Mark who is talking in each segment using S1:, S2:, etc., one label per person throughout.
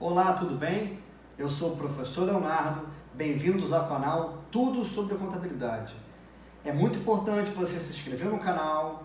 S1: Olá, tudo bem? Eu sou o professor Leonardo, bem-vindos ao canal Tudo sobre Contabilidade. É muito importante você se inscrever no canal,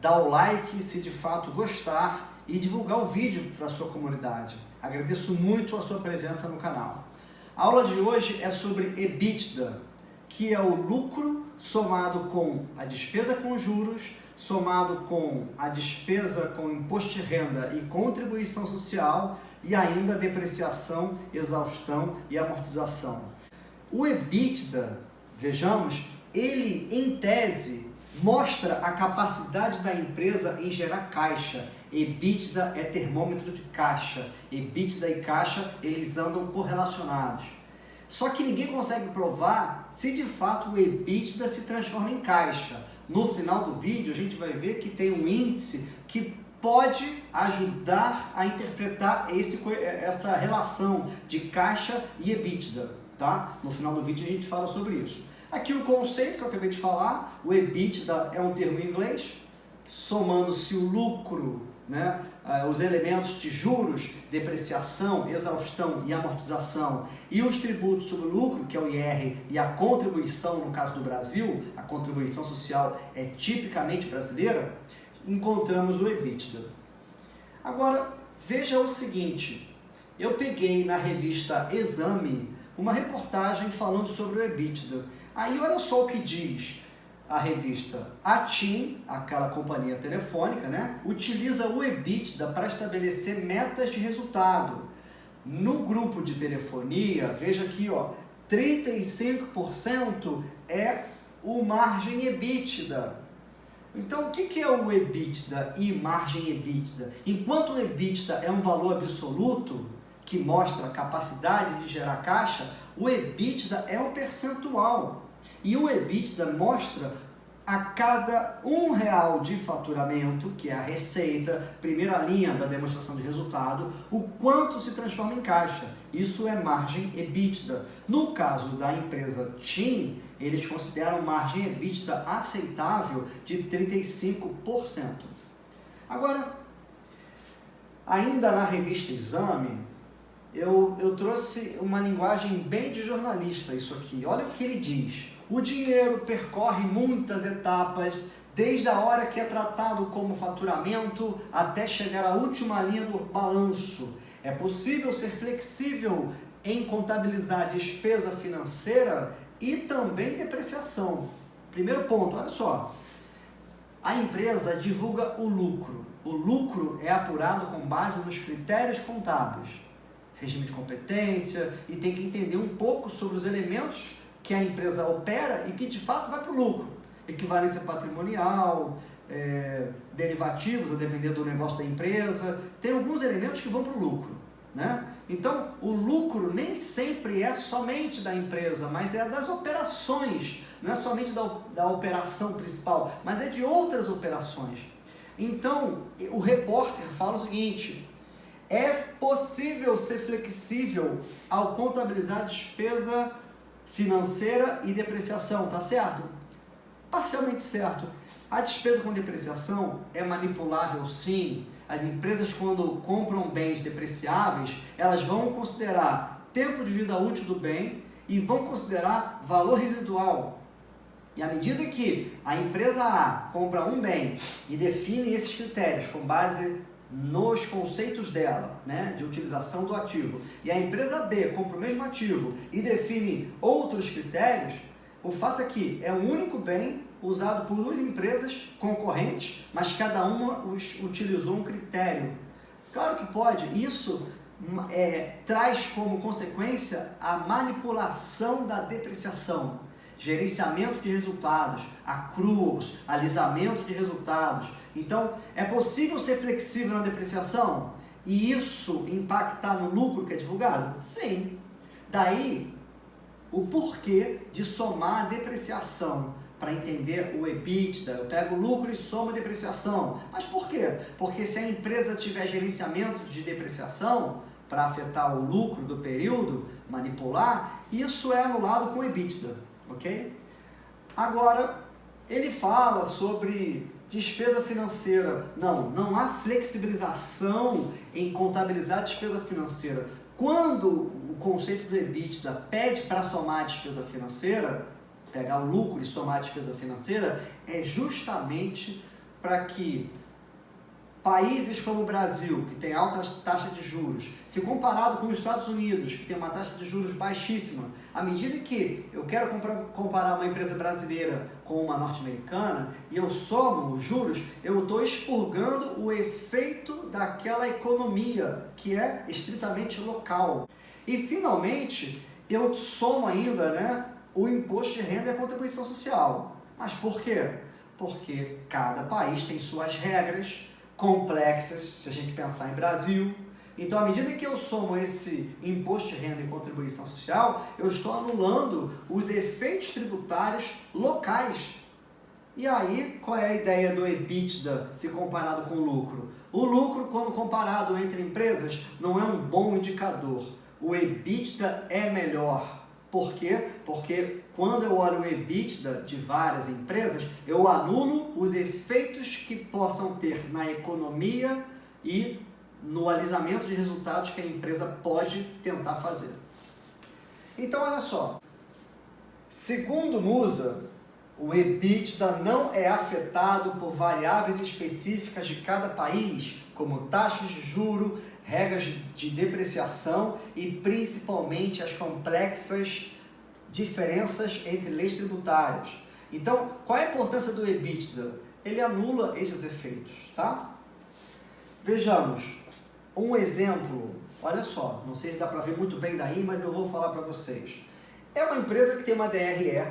S1: dar o like se de fato gostar e divulgar o vídeo para a sua comunidade. Agradeço muito a sua presença no canal. A aula de hoje é sobre EBITDA, que é o lucro somado com a despesa com juros, somado com a despesa com imposto de renda e contribuição social e ainda depreciação, exaustão e amortização. O EBITDA, vejamos, ele em tese mostra a capacidade da empresa em gerar caixa. EBITDA é termômetro de caixa. EBITDA e caixa, eles andam correlacionados. Só que ninguém consegue provar se de fato o EBITDA se transforma em caixa. No final do vídeo a gente vai ver que tem um índice que pode ajudar a interpretar essa relação de caixa e EBITDA, tá? No final do vídeo a gente fala sobre isso. Aqui o conceito que eu acabei de falar, o EBITDA é um termo em inglês, somando-se o lucro, né, os elementos de juros, depreciação, exaustão e amortização e os tributos sobre o lucro, que é o IR, e a contribuição, no caso do Brasil, a contribuição social é tipicamente brasileira, encontramos o EBITDA. Agora, veja o seguinte, eu peguei na revista Exame uma reportagem falando sobre o EBITDA. Aí olha só o que diz a revista. A TIM, aquela companhia telefônica, né, utiliza o EBITDA para estabelecer metas de resultado. No grupo de telefonia, veja aqui, ó, 35% é o margem EBITDA. Então, o que é o EBITDA e margem EBITDA? Enquanto o EBITDA é um valor absoluto, que mostra a capacidade de gerar caixa, o EBITDA é um percentual. E o EBITDA mostra a cada R$1 de faturamento, que é a receita, primeira linha da demonstração de resultado, o quanto se transforma em caixa. Isso é margem EBITDA. No caso da empresa TIM, eles consideram margem EBITDA aceitável de 35%. Agora, ainda na revista Exame, eu trouxe uma linguagem bem de jornalista isso aqui. Olha o que ele diz. O dinheiro percorre muitas etapas, desde a hora que é tratado como faturamento até chegar à última linha do balanço. É possível ser flexível em contabilizar despesa financeira e também depreciação. Primeiro ponto, olha só. A empresa divulga o lucro. O lucro é apurado com base nos critérios contábeis, regime de competência, e tem que entender um pouco sobre os elementos que a empresa opera e que de fato vai para o lucro. Equivalência patrimonial, derivativos, a depender do negócio da empresa, tem alguns elementos que vão para o lucro, né? Então, o lucro nem sempre é somente da empresa, mas é das operações, não é somente da operação principal, mas é de outras operações. Então, o repórter fala o seguinte: é possível ser flexível ao contabilizar despesa financeira e depreciação, tá certo? Parcialmente certo. A despesa com depreciação é manipulável sim. As empresas, quando compram bens depreciáveis, elas vão considerar tempo de vida útil do bem e vão considerar valor residual. E à medida que a empresa A compra um bem e define esses critérios com base nos conceitos dela, né, de utilização do ativo, e a empresa B compra o mesmo ativo e define outros critérios, o fato é que é um único bem usado por duas empresas concorrentes, mas cada uma utilizou um critério. Claro que pode, isso traz como consequência a manipulação da depreciação, gerenciamento de resultados, accruals, alisamento de resultados. Então, é possível ser flexível na depreciação e isso impactar no lucro que é divulgado? Sim. Daí, o porquê de somar a depreciação para entender o EBITDA. Eu pego o lucro e somo a depreciação. Mas por quê? Porque se a empresa tiver gerenciamento de depreciação para afetar o lucro do período, manipular, isso é anulado com o EBITDA, ok? Agora, ele fala sobre Despesa financeira. Não há flexibilização em contabilizar a despesa financeira. Quando o conceito do EBITDA pede para somar a despesa financeira, pegar o lucro e somar a despesa financeira, é justamente para que países como o Brasil, que tem alta taxa de juros, se comparado com os Estados Unidos, que tem uma taxa de juros baixíssima, à medida que eu quero comparar uma empresa brasileira com uma norte-americana e eu somo os juros, eu estou expurgando o efeito daquela economia, que é estritamente local. E, finalmente, eu somo ainda, o imposto de renda e a contribuição social. Mas por quê? Porque cada país tem suas regras complexas, se a gente pensar em Brasil. Então, à medida que eu somo esse imposto de renda e contribuição social, eu estou anulando os efeitos tributários locais. E aí, qual é a ideia do EBITDA se comparado com o lucro? O lucro, quando comparado entre empresas, não é um bom indicador. O EBITDA é melhor. Por quê? Porque quando eu olho o EBITDA de várias empresas, eu anulo os efeitos que possam ter na economia e no alisamento de resultados que a empresa pode tentar fazer. Então, olha só. Segundo Musa, o EBITDA não é afetado por variáveis específicas de cada país, como taxas de juro, regras de depreciação e principalmente as complexas diferenças entre leis tributárias. Então, qual é a importância do EBITDA? Ele anula esses efeitos, tá? Vejamos um exemplo. Olha só, não sei se dá para ver muito bem daí, mas eu vou falar para vocês. É uma empresa que tem uma DRE,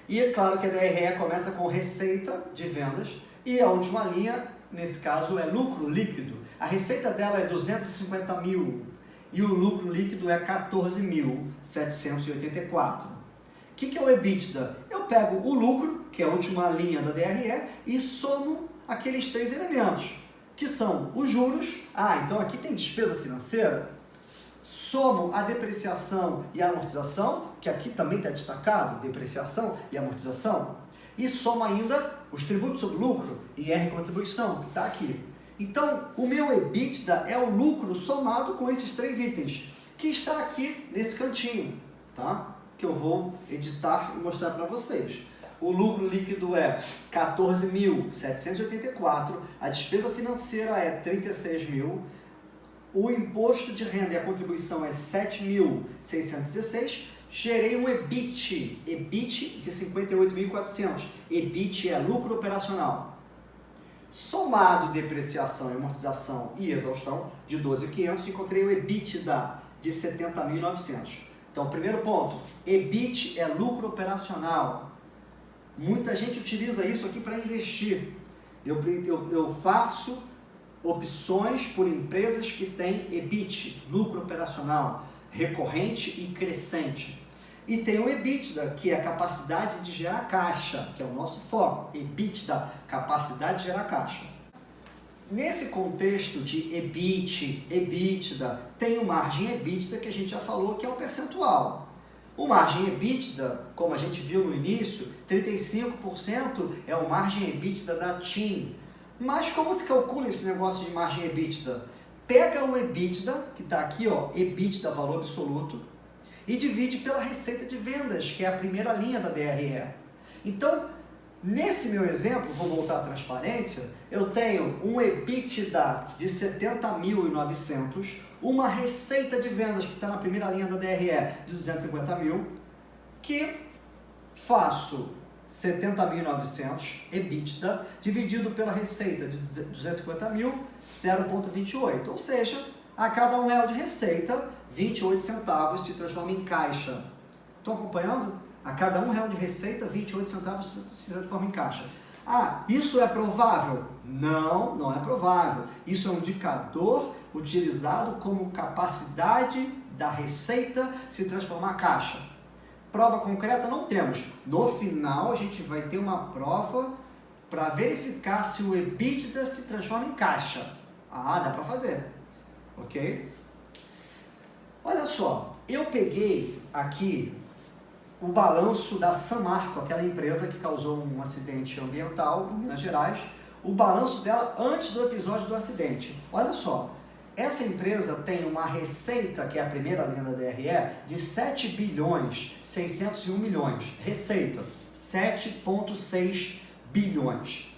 S1: e é claro que a DRE começa com receita de vendas, e a última linha, nesse caso, é lucro líquido. A receita dela é 250 mil e o lucro líquido é 14.784. O que é o EBITDA? Eu pego o lucro, que é a última linha da DRE, e somo aqueles três elementos, que são os juros. Então aqui tem despesa financeira. Somo a depreciação e a amortização, que aqui também está destacado, depreciação e amortização. E somo ainda os tributos sobre lucro, IR contribuição, que está aqui. Então, o meu EBITDA é o lucro somado com esses três itens, que está aqui nesse cantinho, tá? Que eu vou editar e mostrar para vocês. O lucro líquido é 14.784, a despesa financeira é 36 mil, o imposto de renda e a contribuição é 7.616, gerei um EBIT de 58.400, EBIT é lucro operacional. Somado depreciação, amortização e exaustão de 12.500, encontrei o EBITDA de 70.900. Então, primeiro ponto, EBIT é lucro operacional. Muita gente utiliza isso aqui para investir. Eu faço opções por empresas que têm EBIT, lucro operacional, recorrente e crescente. E tem o EBITDA, que é a capacidade de gerar caixa, que é o nosso foco. EBITDA, capacidade de gerar caixa. Nesse contexto de EBIT, EBITDA, tem o margem EBITDA, que a gente já falou, que é o percentual. O margem EBITDA, como a gente viu no início, 35% é o margem EBITDA da TIM. Mas como se calcula esse negócio de margem EBITDA? Pega o EBITDA, que está aqui, EBITDA, valor absoluto, e divide pela receita de vendas, que é a primeira linha da DRE. Então, nesse meu exemplo, vou voltar à transparência, eu tenho um EBITDA de 70.900, uma receita de vendas que está na primeira linha da DRE de 250 mil, que faço 70.900 EBITDA dividido pela receita de 250 mil, 0,28. Ou seja, a cada R$1 de receita, 28 centavos se transforma em caixa. Estão acompanhando? A cada R$1 de receita, 28 centavos se transforma em caixa. Isso é provável? Não, não é provável. Isso é um indicador utilizado como capacidade da receita se transformar em caixa. Prova concreta não temos. No final, a gente vai ter uma prova para verificar se o EBITDA se transforma em caixa. Dá para fazer. Ok? Olha só, eu peguei aqui o balanço da Samarco, aquela empresa que causou um acidente ambiental em Minas Gerais, o balanço dela antes do episódio do acidente. Olha só, essa empresa tem uma receita, que é a primeira linha da DRE, de 7 bilhões 601 milhões. Receita, 7,6 bilhões.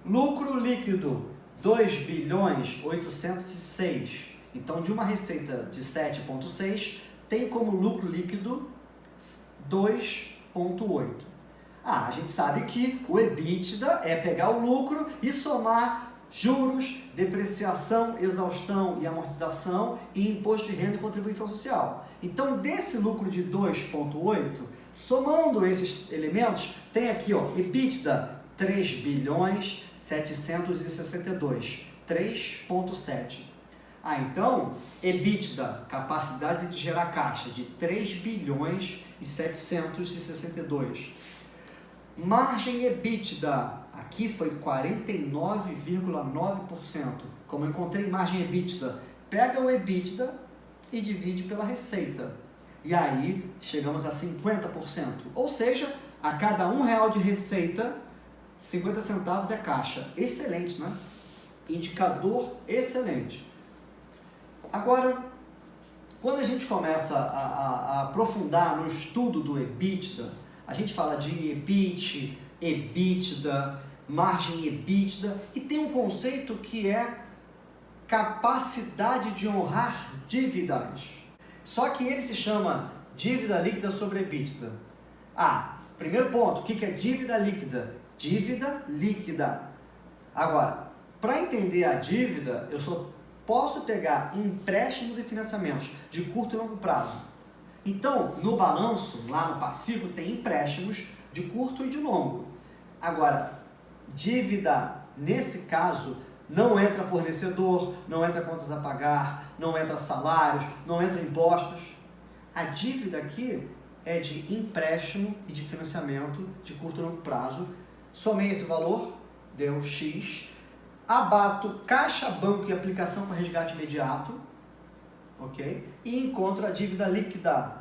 S1: Lucro líquido, 2 bilhões 806. Então, de uma receita de 7,6, tem como lucro líquido 2,8. A gente sabe que o EBITDA é pegar o lucro e somar juros, depreciação, exaustão e amortização e imposto de renda e contribuição social. Então, desse lucro de 2,8, somando esses elementos, tem aqui, ó, EBITDA 3 bilhões 762, 3,7. Então, EBITDA, capacidade de gerar caixa de 3 bilhões e 762. Margem EBITDA, aqui foi 49,9%. Como eu encontrei margem EBITDA, pega o EBITDA e divide pela receita. E aí, chegamos a 50%. Ou seja, a cada R$1 de receita, 50 centavos é caixa. Excelente, né? Indicador excelente. Agora, quando a gente começa a aprofundar no estudo do EBITDA, a gente fala de EBIT, EBITDA, margem EBITDA, e tem um conceito que é capacidade de honrar dívidas. Só que ele se chama dívida líquida sobre EBITDA. Primeiro ponto, o que é dívida líquida? Dívida líquida. Agora, para entender a dívida, eu só posso pegar empréstimos e financiamentos de curto e longo prazo. Então, no balanço, lá no passivo, tem empréstimos de curto e de longo. Agora, dívida, nesse caso, não entra fornecedor, não entra contas a pagar, não entra salários, não entra impostos. A dívida aqui é de empréstimo e de financiamento de curto e longo prazo. Somei esse valor, deu X. Abato caixa, banco e aplicação para resgate imediato, ok? E encontro a dívida líquida.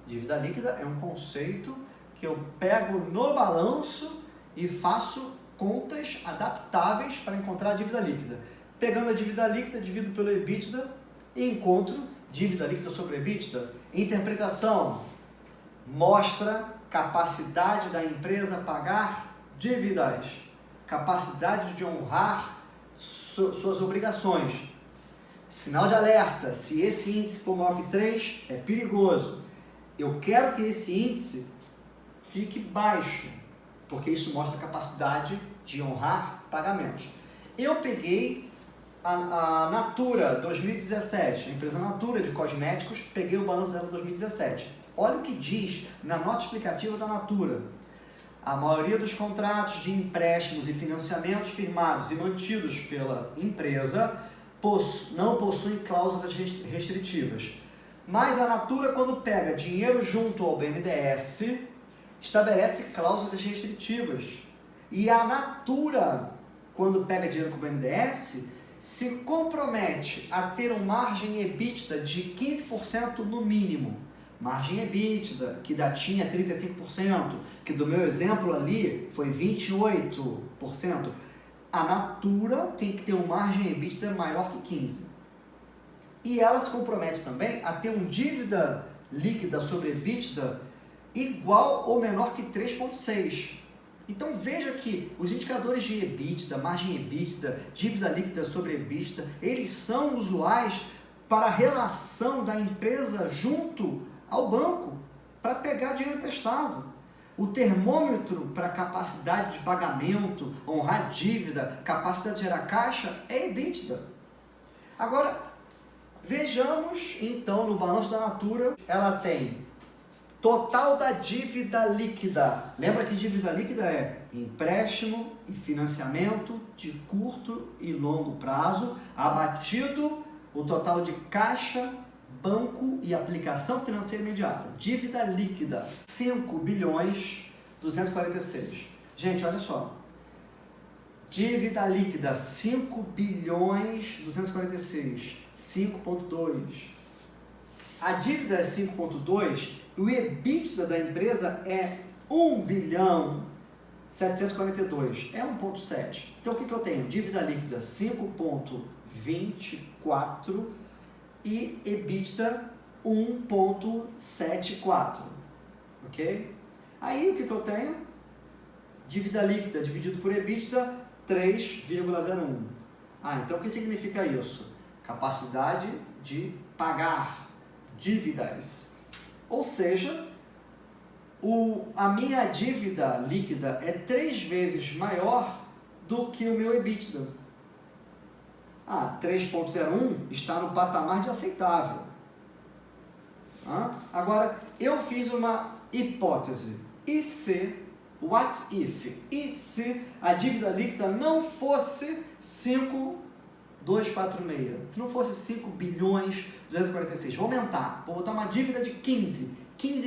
S1: Dívida líquida é um conceito que eu pego no balanço e faço contas adaptáveis para encontrar a dívida líquida. Pegando a dívida líquida, divido pelo EBITDA e encontro dívida líquida sobre EBITDA. Interpretação mostra capacidade da empresa pagar dívidas, capacidade de honrar suas obrigações. Sinal de alerta: se esse índice for maior que 3, é perigoso. Eu quero que esse índice fique baixo, porque isso mostra a capacidade de honrar pagamentos. Eu peguei a Natura 2017, a empresa Natura de cosméticos, peguei o balanço dela 2017. Olha o que diz na nota explicativa da Natura. A maioria dos contratos de empréstimos e financiamentos firmados e mantidos pela empresa não possuem cláusulas restritivas. Mas a Natura, quando pega dinheiro junto ao BNDES, estabelece cláusulas restritivas. E a Natura, quando pega dinheiro com o BNDES, se compromete a ter uma margem EBITDA de 15% no mínimo. Margem EBITDA, que da TIM é 35%, que do meu exemplo ali foi 28%. A Natura tem que ter uma margem EBITDA maior que 15%. E ela se compromete também a ter uma dívida líquida sobre EBITDA igual ou menor que 3,6%. Então veja que os indicadores de EBITDA, margem EBITDA, dívida líquida sobre EBITDA, eles são usuais para a relação da empresa junto ao banco para pegar dinheiro emprestado. O termômetro para capacidade de pagamento, honrar dívida, capacidade de gerar caixa é EBITDA. Agora, vejamos então no balanço da Natura, ela tem total da dívida líquida. Lembra que dívida líquida é empréstimo e financiamento de curto e longo prazo, abatido o total de caixa, banco e aplicação financeira imediata. Dívida líquida, 5 bilhões 246. Gente, olha só. Dívida líquida, 5 bilhões 246. 5,2. A dívida é 5,2 O EBITDA da empresa é 1 bilhão 742, é 1,7. Então o que eu tenho? Dívida líquida 5,24 e EBITDA 1,74, ok? Aí o que eu tenho? Dívida líquida dividido por EBITDA 3,01. Então o que significa isso? Capacidade de pagar dívidas. Ou seja, a minha dívida líquida é 3 vezes maior do que o meu EBITDA. 3,01 está no patamar de aceitável. Agora, eu fiz uma hipótese. E se, what if? E se a dívida líquida não fosse 5,246? Se não fosse 5 bilhões 246, vou aumentar, vou botar uma dívida de 15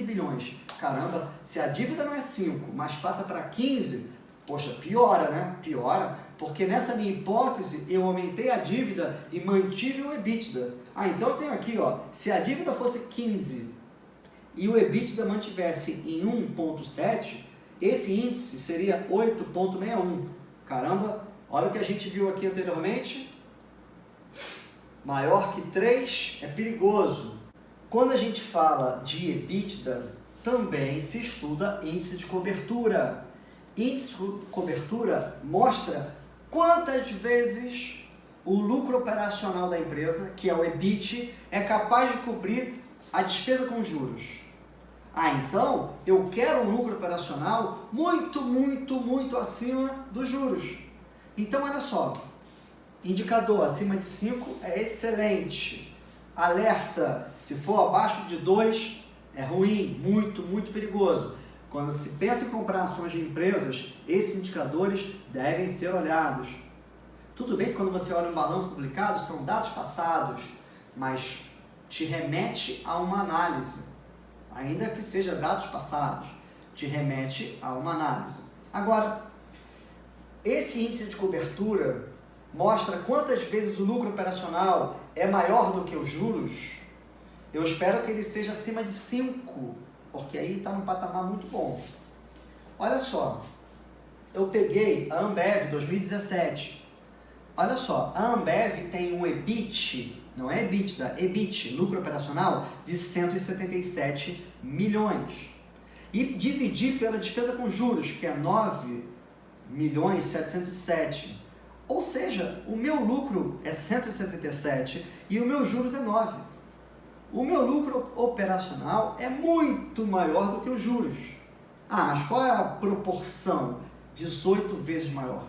S1: bilhões. Caramba, se a dívida não é 5, mas passa para 15, poxa, piora, né? Piora, porque nessa minha hipótese eu aumentei a dívida e mantive o EBITDA. Então eu tenho aqui, se a dívida fosse 15 e o EBITDA mantivesse em 1,7, esse índice seria 8,61. Caramba, olha o que a gente viu aqui anteriormente. Maior que 3 é perigoso. Quando a gente fala de EBITDA, também se estuda índice de cobertura. Índice de cobertura mostra quantas vezes o lucro operacional da empresa, que é o EBIT, é capaz de cobrir a despesa com juros. Então eu quero um lucro operacional muito acima dos juros. Então olha só, indicador acima de 5 é excelente. Alerta, se for abaixo de 2 é ruim, muito perigoso. Quando se pensa em comprar ações de empresas, esses indicadores devem ser olhados. Tudo bem que quando você olha um balanço publicado, são dados passados, mas te remete a uma análise. Ainda que seja dados passados, te remete a uma análise. Agora, esse índice de cobertura mostra quantas vezes o lucro operacional é maior do que os juros. Eu espero que ele seja acima de 5, porque aí está num patamar muito bom. Olha só, eu peguei a Ambev 2017. Olha só, a Ambev tem um EBIT, não é EBITDA, EBIT, lucro operacional, de 177 milhões. E dividir pela despesa com juros, que é 9.707. Ou seja, o meu lucro é 177 e o meu juros é 9. O meu lucro operacional é muito maior do que os juros. Mas qual é a proporção? 18 vezes maior.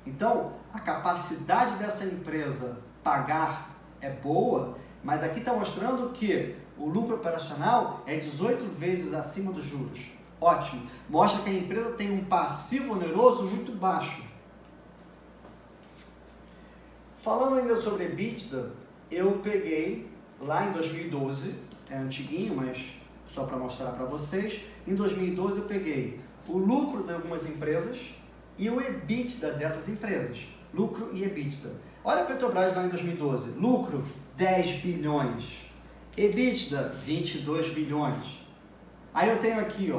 S1: Então, a capacidade dessa empresa pagar é boa, mas aqui está mostrando que o lucro operacional é 18 vezes acima dos juros. Ótimo. Mostra que a empresa tem um passivo oneroso muito baixo. Falando ainda sobre EBITDA, eu peguei lá em 2012, é antiguinho, mas só para mostrar para vocês, em 2012 eu peguei o lucro de algumas empresas e o EBITDA dessas empresas. Lucro e EBITDA. Olha a Petrobras lá em 2012, lucro 10 bilhões, EBITDA 22 bilhões. Aí eu tenho aqui,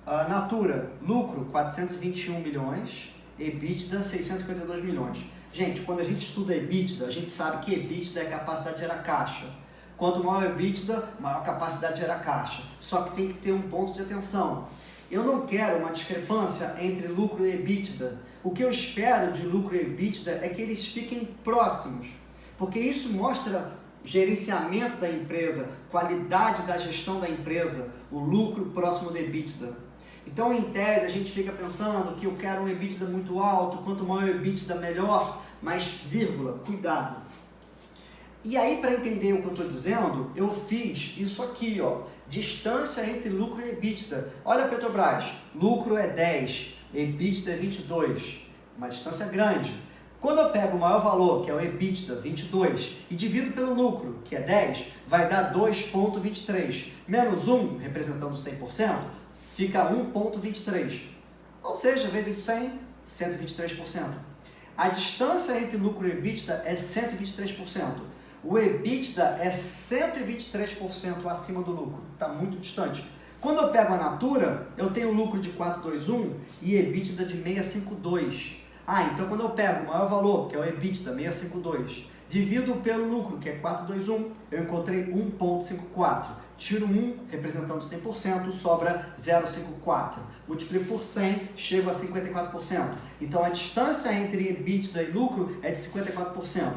S1: a Natura, lucro 421 milhões, EBITDA 652 milhões. Gente, quando a gente estuda EBITDA, a gente sabe que EBITDA é capacidade de gerar caixa. Quanto maior o EBITDA, maior capacidade de gerar caixa. Só que tem que ter um ponto de atenção. Eu não quero uma discrepância entre lucro e EBITDA. O que eu espero de lucro e EBITDA é que eles fiquem próximos, porque isso mostra gerenciamento da empresa, qualidade da gestão da empresa, o lucro próximo do EBITDA. Então, em tese, a gente fica pensando que eu quero um EBITDA muito alto, quanto maior o EBITDA, melhor, mas, vírgula, cuidado. E aí, para entender o que eu estou dizendo, eu fiz isso aqui, distância entre lucro e EBITDA. Olha a Petrobras, lucro é 10, EBITDA é 22, uma distância grande. Quando eu pego o maior valor, que é o EBITDA, 22, e divido pelo lucro, que é 10, vai dar 2,23. Menos 1, representando 100%, fica 1,23. Ou seja, vezes 100, 123%. A distância entre lucro e EBITDA é 123%. o EBITDA é 123% acima do lucro, está muito distante. Quando eu pego a Natura, eu tenho lucro de 421 e EBITDA de 652. Então quando eu pego o maior valor, que é o EBITDA, 652, divido pelo lucro, que é 421, eu encontrei 1,54. Tiro 1, representando 100%, sobra 0,54. Multiplico por 100, chego a 54%. Então a distância entre EBITDA e lucro é de 54%.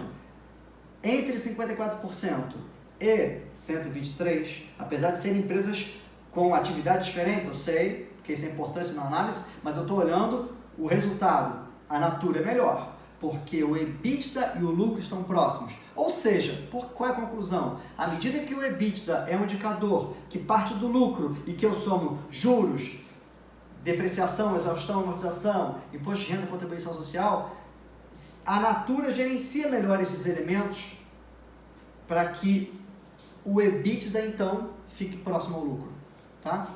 S1: Entre 54% e 123, apesar de serem empresas com atividades diferentes, eu sei que isso é importante na análise, mas eu estou olhando o resultado. A Natura é melhor, porque o EBITDA e o lucro estão próximos. Ou seja, qual é a conclusão? À medida que o EBITDA é um indicador que parte do lucro e que eu somo juros, depreciação, exaustão, amortização, imposto de renda, contribuição social, a Natura gerencia melhor esses elementos para que o EBITDA, então, fique próximo ao lucro. Tá?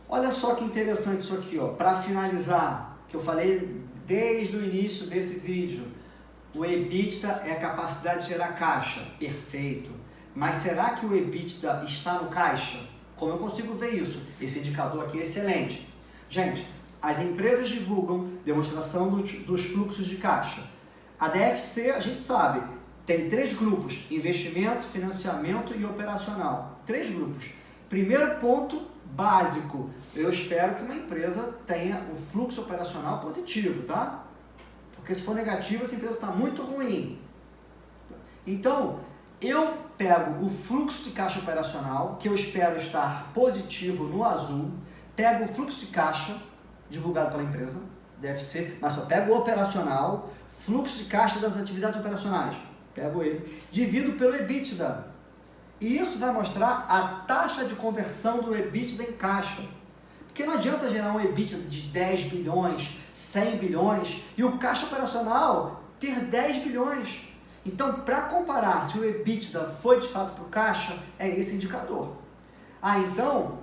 S1: Olha só que interessante isso aqui, para finalizar, que eu falei desde o início desse vídeo. O EBITDA é a capacidade de gerar caixa, perfeito. Mas será que o EBITDA está no caixa? Como eu consigo ver isso? Esse indicador aqui é excelente. Gente, as empresas divulgam demonstração dos fluxos de caixa. A DFC, a gente sabe, tem 3 grupos: investimento, financiamento e operacional. 3 grupos. Primeiro ponto básico, eu espero que uma empresa tenha o fluxo operacional positivo, tá? Porque se for negativo, essa empresa está muito ruim. Então, eu pego o fluxo de caixa operacional, que eu espero estar positivo no azul, pego o fluxo de caixa divulgado pela empresa, deve ser, mas só pego o operacional, fluxo de caixa das atividades operacionais, pego ele, divido pelo EBITDA. E isso vai mostrar a taxa de conversão do EBITDA em caixa. Porque não adianta gerar um EBITDA de 10 bilhões, 100 bilhões e o caixa operacional ter 10 bilhões. Então, para comparar se o EBITDA foi de fato para o caixa, é esse indicador. Então,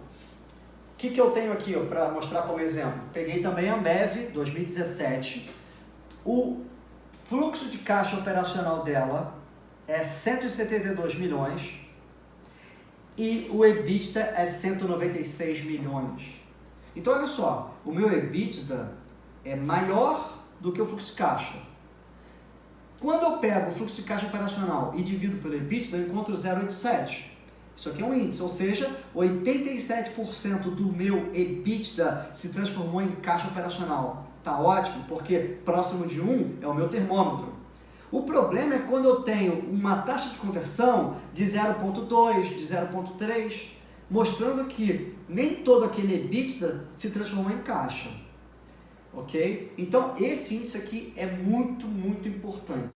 S1: o que eu tenho aqui para mostrar como exemplo? Peguei também a Ambev 2017. O fluxo de caixa operacional dela é 172 milhões. E o EBITDA é 196 milhões. Então, olha só, o meu EBITDA é maior do que o fluxo de caixa. Quando eu pego o fluxo de caixa operacional e divido pelo EBITDA, eu encontro 0,87. Isso aqui é um índice, ou seja, 87% do meu EBITDA se transformou em caixa operacional. Tá ótimo, porque próximo de 1 é o meu termômetro. O problema é quando eu tenho uma taxa de conversão de 0,2, de 0,3, mostrando que nem todo aquele EBITDA se transformou em caixa. Ok? Então, esse índice aqui é muito, muito importante.